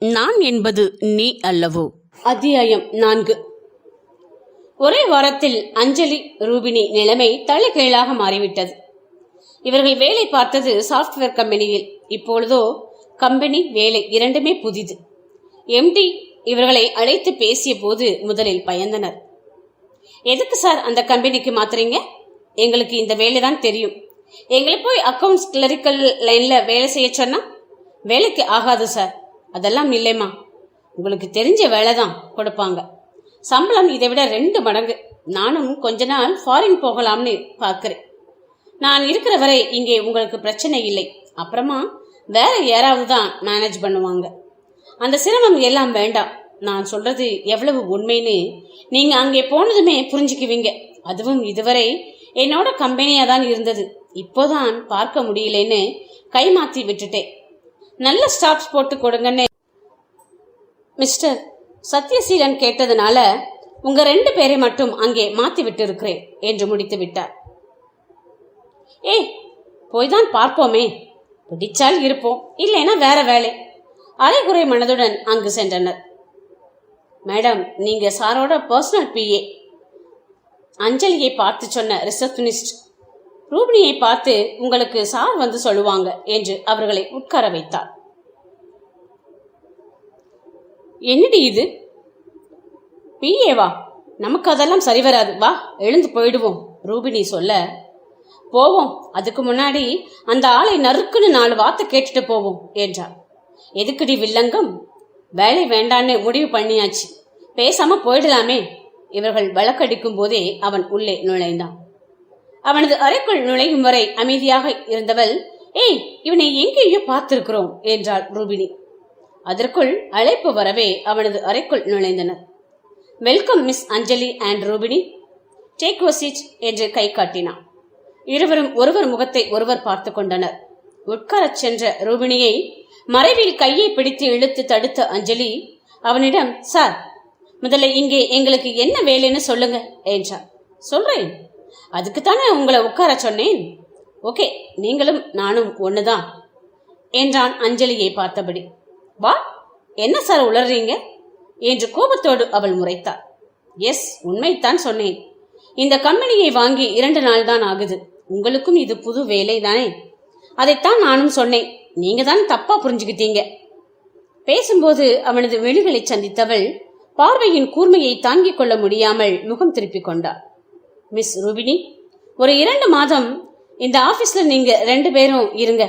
நான் என்பது நீ அல்லவோ? அத்தியாயம் 4. ஒரே வாரத்தில் அஞ்சலி, ரூபினி நிலைமை தலைகீழாக மாறிவிட்டது. இவர்கள் வேலை பார்த்தது சாப்ட்வேர் கம்பெனியில். இப்பொழுதோ கம்பெனி, வேலை இரண்டுமே புதிது. எம்டி இவர்களை அழைத்து பேசிய போது முதலில் பயந்தனர். எதுக்கு சார் அந்த கம்பெனிக்கு மாத்துறீங்க? எங்களுக்கு இந்த வேலை தான் தெரியும். எங்களை போய் அக்கவுண்ட்ஸ் கிளரிக்கல் லைன்ல வேலை செய்ய சொன்னா வேலைக்கு ஆகாது சார். அதெல்லாம் இல்லைம்மா, உங்களுக்கு தெரிஞ்ச வேலை தான் கொடுப்பாங்க. சம்பளம் இதை விட 2 மடங்கு. நானும் கொஞ்ச நாள் ஃபாரின் போகலாம்னு பார்க்கிறேன். நான் இருக்கிற வரை இங்கே உங்களுக்கு பிரச்சனை இல்லை. அப்புறமா வேற யாராவது தான் மேனேஜ் பண்ணுவாங்க. அந்த சிரமம் எல்லாம் வேண்டாம். நான் சொல்றது எவ்வளவு உண்மைன்னு நீங்க அங்கே போனதுமே புரிஞ்சுக்குவீங்க. அதுவும் இதுவரை என்னோட கம்பெனியா தான் இருந்தது. இப்போதான் பார்க்க முடியலன்னு கைமாத்தி விட்டுட்டேன். நல்ல ஸ்டாப்ஸ் போட்டு கொடுங்கன்னு மிஸ்டர் சத்யசீலன் கேட்டதுனால உங்க 2 பேரை மட்டும் அங்கே மாத்தி விட்டு இருக்கிறேன் என்று முடித்து விட்டார். ஏய், போய் தான் பார்ப்போமே, பிடிச்சால் இருப்போம், இல்லைன்னா வேற வேலை. அரைகுறை மனதுடன் அங்கு சென்றனர். மேடம், நீங்க சாரோட பர்சனல் பிஏ. அஞ்சலியை பார்த்து சொன்ன ரிசப்ஷனிஸ்ட் ரூபினியை பார்த்து உங்களுக்கு சார் வந்து சொல்லுவாங்க என்று அவர்களை உட்கார வைத்தார். என்னடி இது? பிஏவா? நமக்கு அதெல்லாம் சரி வராது, வா எழுந்து போயிடுவோம் ரூபினி சொல்ல, போவோம், அதுக்கு முன்னாடி அந்த ஆளை நறுக்குன்னு 4 வார்த்தை கேட்டுட்டு போவோம் என்றார். எதுக்குடி வில்லங்கம்? வேலை வேண்டான்னு முடிவு பண்ணியாச்சு, பேசாம போயிடலாமே. இவர்கள் வழக்கடிக்கும் போதே அவன் உள்ளே நுழைந்தான். அவனது அறைக்குள் நுழையும் வரை அமைதியாக இருந்தவள், ஏய், இவனை எங்கேயோ பார்த்திருக்கிறோம் என்றாள் ரூபினி. அதற்குள் அழைப்பு வரவே அவனது அறைக்குள் நுழைந்தனர். Welcome miss Anjali and Rubini, take your seat என்று கை காட்டினான். இருவரும் ஒருவர் முகத்தை ஒருவர் பார்த்து கொண்டனர். உட்காரச் சென்ற ரூபினியை மறைவில் கையை பிடித்து இழுத்து தடுத்த அஞ்சலி அவனிடம், சார், முதல்ல இங்கே எங்களுக்கு என்ன வேலைன்னு சொல்லுங்க என்றார். சொல்றேன், அதுக்குத்தானே உங்களை உட்கார சொன்னேன். ஓகே, நீங்களும் நானும் ஒண்ணுதான் என்றான் அஞ்சலியை பார்த்தபடி. வா, என்ன சார் உளறீங்க என்று கோபத்தோடு அவள் முறைத்தாள். எஸ், உண்மைத்தான் சொன்னேன். இந்த கம்பெனியை வாங்கி 2 நாள் தான் ஆகுது. உங்களுக்கும் இது புது வேலை தானே, அதைத்தான் நானும் சொன்னேன். நீங்க தான் தப்பா புரிஞ்சுக்கிட்டீங்க. பேசும்போது அவனது விழிகளை சந்தித்தவள் பார்வையின் கூர்மையை தாங்கிக் கொள்ள முடியாமல் முகம் திருப்பிக் கொண்டாள். மிஸ் ரூபினி, ஒரு 2 மாதம் இந்த ஆபீஸ்ல நீங்க 2 பேரும் இருங்க.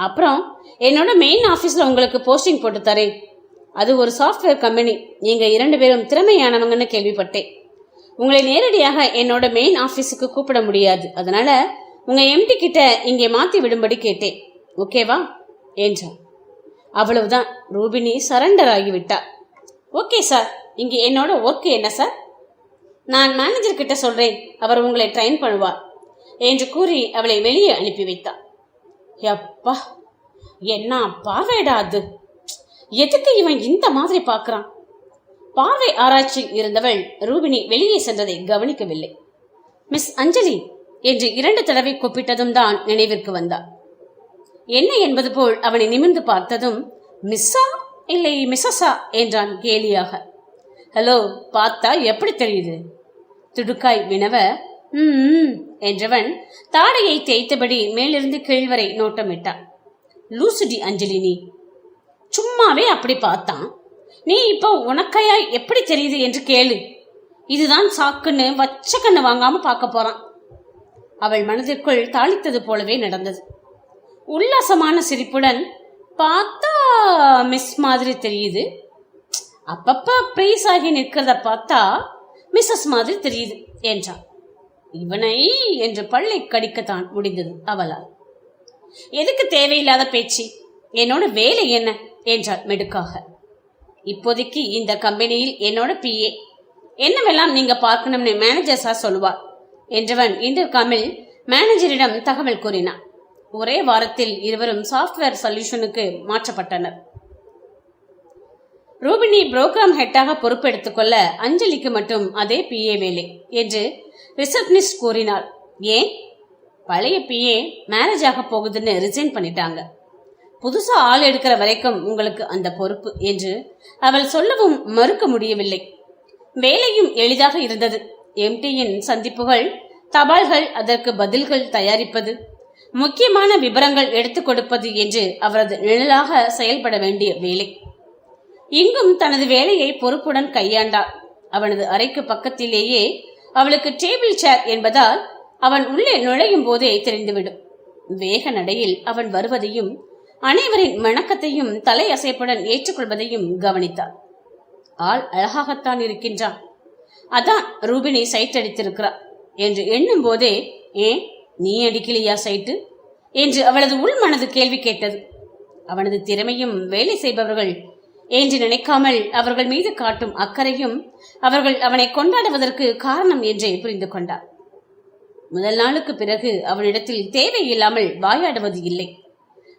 அப்புறம் என்னோட மெயின் ஆபீஸ்ல உங்களுக்கு போஸ்டிங் போட்டு தரேன். அது ஒரு சாஃப்ட்வேர் கம்பெனி. நீங்க 2 பேரும் திறமையானவங்கன்னு கேள்விப்பட்டேன். உங்களை நேரடியாக என்னோட மெயின் ஆபீஸுக்கு கூப்பிட முடியாது. அதனால உங்க எம்டி கிட்ட இங்கே மாத்தி விடும்படி கேட்டேன். ஓகேவா என்றான். அவ்வளவுதான், ரூபினி சரண்டர் ஆகிவிட்டார். ஓகே சார், இங்கே என்னோட ஒர்க் என்ன சார்? நான் மேனேஜர் கிட்ட சொல்றேன், அவர் உங்களை ட்ரெயின் பண்ணுவார் என்று கூறி அவளை வெளியே அனுப்பி வைத்தார். எப்பா, என்ன பார்வைடா அது! எதுக்கு இவன் இந்த மாதிரி பார்க்கறான்? பார்வை ஆராய்ச்சியில் இருந்தவள் ரூபினி வெளியே சென்றதை கவனிக்கவில்லை. மிஸ் அஞ்சலி என்று 2 தடவை கூப்பிட்டதும் தான் நினைவிற்கு வந்தார். என்ன என்பது போல் அவனை நிமிர்ந்து பார்த்ததும், மிஸ்ஸா இல்லை மிஸ்ஸஸா என்றான் கேலியாக. ஹலோ, பார்த்தா எப்படி தெரியுது? துடுக்காய் வினவ, என்றவன் தாடையை தேய்த்தபடி மேலிருந்து கீழ்வரை நோட்டமிட்டான். லூசுடி அஞ்சலி, நீ சும்மாவே அப்படி பார்த்தான். நீ இப்போ உனக்கையாய் எப்படி தெரியுது என்று கேளு. இதுதான் சாக்குன்னு வச்ச கண்ணு வாங்காம பார்க்க போறான். அவள் மனதிற்குள் தாளித்தது போலவே நடந்தது. உல்லாசமான சிரிப்புடன், பார்த்தா மிஸ் மாதிரி தெரியுது, அப்பப்ப பிரைஸ் ஆகி நிற்கிறத பார்த்தா மிஸ்ஸஸ் மாதிரி தெரியுது என்றான். இவனை என்று பல்லை கடிக்கத்தான் முடிந்தது அவளால். எதுக்கு தேவையில்லாத பேச்சு? என்னோட வேலை என்ன என்றாள் மெடுக்காக. இப்போதைக்கு இந்த கம்பெனியில் என்னோட பிஏ. என்னவெல்லாம் நீங்க பார்க்கணும்னு மேனேஜர் சார் சொல்லுவார் என்றவன் இன்டர்காமில் மேனேஜரிடம் தகவல் கூறினான். ஒரே வாரத்தில் இருவரும் சாஃப்ட்வேர் சொல்யூஷனுக்கு மாற்றப்பட்டனர். ரூபினி புரோகிராம் ஹெட்டாக பொறுப்பெடுத்துக் கொள்ள அஞ்சலிக்கு மட்டும் அதே பிஏ வேலை என்று ரிசப்ஷனிஸ்ட் கூறினார். ஏன்? பழைய பிஏ மேரேஜ் ஆக போகுதுன்னு ரிசைன் பண்ணிட்டாங்க. புதுசா ஆள் எடுக்கிற வரைக்கும் உங்களுக்கு அந்த பொறுப்பு என்று அவள் சொல்லவும் மறுக்க முடியவில்லை. வேலையும் எளிதாக இருந்தது. எம்டியின் சந்திப்புகள், தபால்கள், அதற்கு பதில்கள் தயாரிப்பது, முக்கியமான விவரங்கள் எடுத்துக் கொடுப்பது என்று அவரது நிழலாக செயல்பட வேண்டிய வேலை. இங்கும் தனது வேலையை பொறுப்புடன் கையாண்டார். அவனது அறைக்கு பக்கத்திலேயே அவளுக்கு டேபிள் சேர் என்பதால் அவன் உள்ளே நுழையும் போதே தெரிந்துவிடும். வேக நடையில் அவன் வருவதையும் அனைவரின் வணக்கத்தையும் தலையசைப்புடன் ஏற்றுக்கொள்வதையும் கவனித்தார். ஆள் அழகாகத்தான் இருக்கின்றான், அதான் ரூபினி சைட் அடித்திருக்கிறார் என்று எண்ணும் போதே, ஏன் நீ அடிக்கலையா சைட்டு என்று அவளது உள் மனது கேள்வி கேட்டது. அவனது திறமையும் வேலை செய்பவர்கள் என்று நினைக்காமல் அவர்கள் மீது காட்டும் அக்கறையும் அவர்கள் அவனை கொண்டாடுவதற்கு காரணம் என்றே புரிந்து கொண்டார். முதல் நாளுக்கு பிறகு அவனிடத்தில் தேவையில்லாமல் வாயாடுவது இல்லை.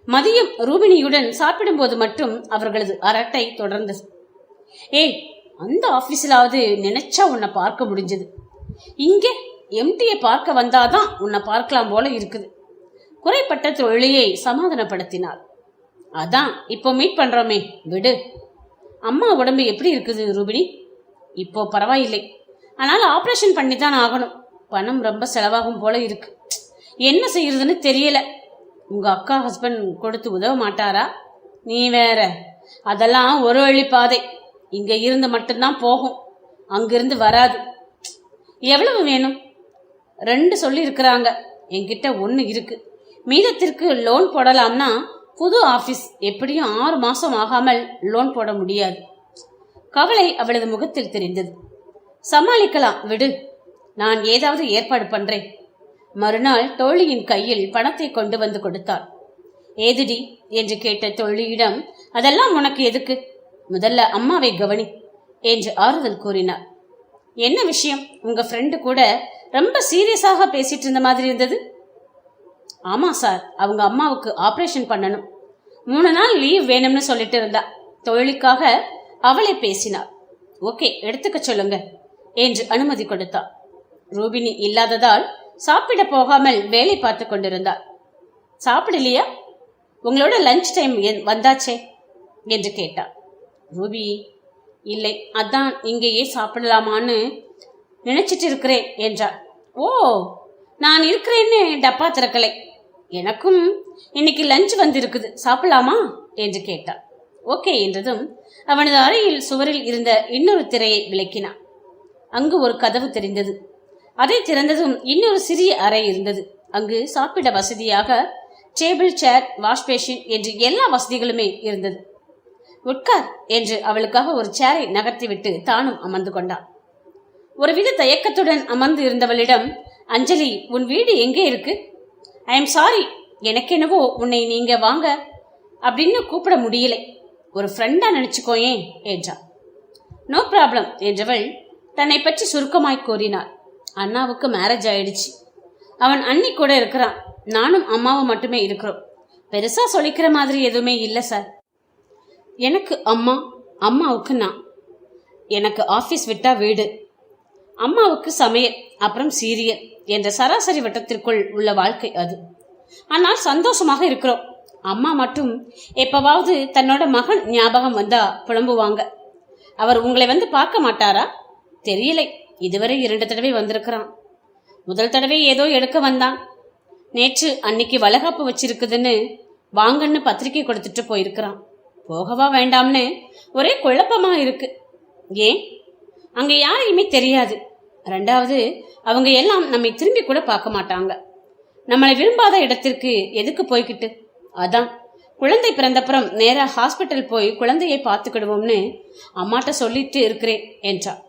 மதியம் ரூபினியுடன் சாப்பிடும்போது மட்டும் அவர்களது அரட்டை தொடர்ந்தது. ஏய், அந்த ஆபீஸ்லாவது நினைச்சா உன்னை பார்க்க முடிஞ்சது, இங்கே எம்டியை பார்க்க வந்தாதான் உன்னை பார்க்கலாம் போல இருக்குது. குறைப்பட்ட தொழிலையை சமாதானப்படுத்தினார். அதான் இப்போ மீட் பண்றோமே, விடு. அம்மா உடம்பு எப்படி இருக்குது ரூபினி? இப்போ பரவாயில்லை, ஆனால் ஆபரேஷன் பண்ணித்தான் ஆகணும். பணம் ரொம்ப செலவாகும் போல இருக்கு. என்ன செய்யறதுன்னு தெரியல. உங்க அக்கா ஹஸ்பண்ட் கொடுத்து உதவ மாட்டாரா? நீ வேற, அதெல்லாம் ஒரு வழி பாதை, இங்க இருந்து மட்டும்தான் போகும், அங்கிருந்து வராது. எவ்வளவு வேணும்? 2 சொல்லி இருக்கிறாங்க, என்கிட்ட 1 இருக்கு. மீதத்திற்கு லோன் போடலாம்னா புது ஆபீஸ், எப்படியும் 6 மாசம் ஆகாமல் லோன் போட முடியாது. கவலை அவளது முகத்தில் தெரிந்தது. சமாளிக்கலாம், விடு, நான் ஏதாவது ஏற்பாடு பண்றேன். மறுநாள் தோழியின் கையில் பணத்தை கொண்டு வந்து கொடுத்தாள். ஏதுடி என்று கேட்ட தோழியிடம், அதெல்லாம் உனக்கு எதுக்கு, முதல்ல அம்மாவை கவனி என்று ஆறுதல் கூறினார். என்ன விஷயம்? உங்க ஃப்ரெண்டு கூட ரொம்ப சீரியஸாக பேசிட்டு இருந்த மாதிரி இருந்தது. ஆமா சார், அவங்க அம்மாவுக்கு ஆபரேஷன் பண்ணணும், 3 நாள் லீவ் வேணும்னு சொல்லிட்டு இருந்தா. தொழிலுக்காக அவளை பேசினார். ஓகே, எடுத்துக்க சொல்லுங்க என்று அனுமதி கொடுத்தார். ரூபினி இல்லாததால் சாப்பிட போகாமல் வேலை பார்த்து கொண்டிருந்தார். சாப்பிடலையா? உங்களோட லஞ்ச் டைம் வந்தாச்சே என்று கேட்டார். ரூபி, இல்லை, அதான் இங்கேயே சாப்பிடலாமான்னு நினைச்சிட்டு இருக்கிறேன் என்றார். ஓ, நான் இருக்கிறேன்னு டப்பா திறக்கலை, எனக்கும் இன்னைக்கு லஞ்ச் வந்திருக்குது, சாப்பிடலாமா என்று கேட்டார். ஓகே என்றதும் அவனது அறையில் சுவரில் இருந்த இன்னொரு திரையை விளக்கினான். அங்கு ஒரு கதவு தெரிந்தது. அதை திறந்ததும் இன்னொரு சிறிய அறை இருந்தது. அங்கு சாப்பிட வசதியாக டேபிள், சேர், வாஷ் பேஷன் என்று எல்லா வசதிகளுமே இருந்தது. உட்கார் என்று அவளுக்காக ஒரு சேரை நகர்த்திவிட்டு தானும் அமர்ந்து கொண்டான். ஒருவித தயக்கத்துடன் அமர்ந்து இருந்தவளிடம், அஞ்சலி, உன் வீடு எங்கே இருக்கு? ஐ எம் சாரி, எனக்கெனவோ உன்னை நீங்க வாங்க அப்படின்னு கூப்பிட முடியலை, ஒரு ஃப்ரெண்டா நினைச்சுக்கோயேன் என்றான். நோ ப்ராப்ளம் என்றவள் தன்னை பற்றி சுருக்கமாய் கூறினாள். அண்ணாவுக்கு மேரேஜ் ஆயிடுச்சு, அவன் அண்ணி கூட இருக்கிறான், நானும் அம்மாவும் மட்டுமே இருக்கிறோம். பெருசா சொல்லிக்கிற மாதிரி எதுவுமே இல்லை சார். எனக்கு அம்மா, அம்மாவுக்கு நான். எனக்கு ஆபீஸ் விட்டா வீடு, அம்மாவுக்கு சமையல், அப்புறம் சீரியல் என்ற சராசரி வட்டத்திற்குள் உள்ள வாழ்க்கை அது. ஆனால் சந்தோஷமாக இருக்கிறோம். அம்மா மட்டும் எப்பவாவது தன்னோட மகன் ஞாபகம் வந்தா புலம்புவாங்க. அவர் உங்களை வந்து பார்க்க மாட்டாரா? தெரியலை, இதுவரை 2 தடவை வந்திருக்கிறான். முதல் தடவை ஏதோ எடுக்க வந்தான். நேற்று அன்னைக்கு வளகாப்பு வச்சிருக்குதுன்னு வாங்கன்னு பத்திரிக்கை கொடுத்துட்டு போயிருக்கிறான். போகவா வேண்டாம்னு ஒரே குழப்பமா இருக்கு. ஏன்? அங்க யாரையுமே தெரியாது. 2வது, அவங்க எல்லாம் நம்மை திரும்பி கூட பார்க்க மாட்டாங்க. நம்மளை விரும்பாத இடத்திற்கு எதுக்கு போய்கிட்டு? அதான் குழந்தை பிறந்தப்புறம் நேரா ஹாஸ்பிட்டல் போய் குழந்தையை பார்த்துக்கிடுவோம்னு அம்மாட்ட சொல்லிட்டு இருக்கிறேன் என்றார்.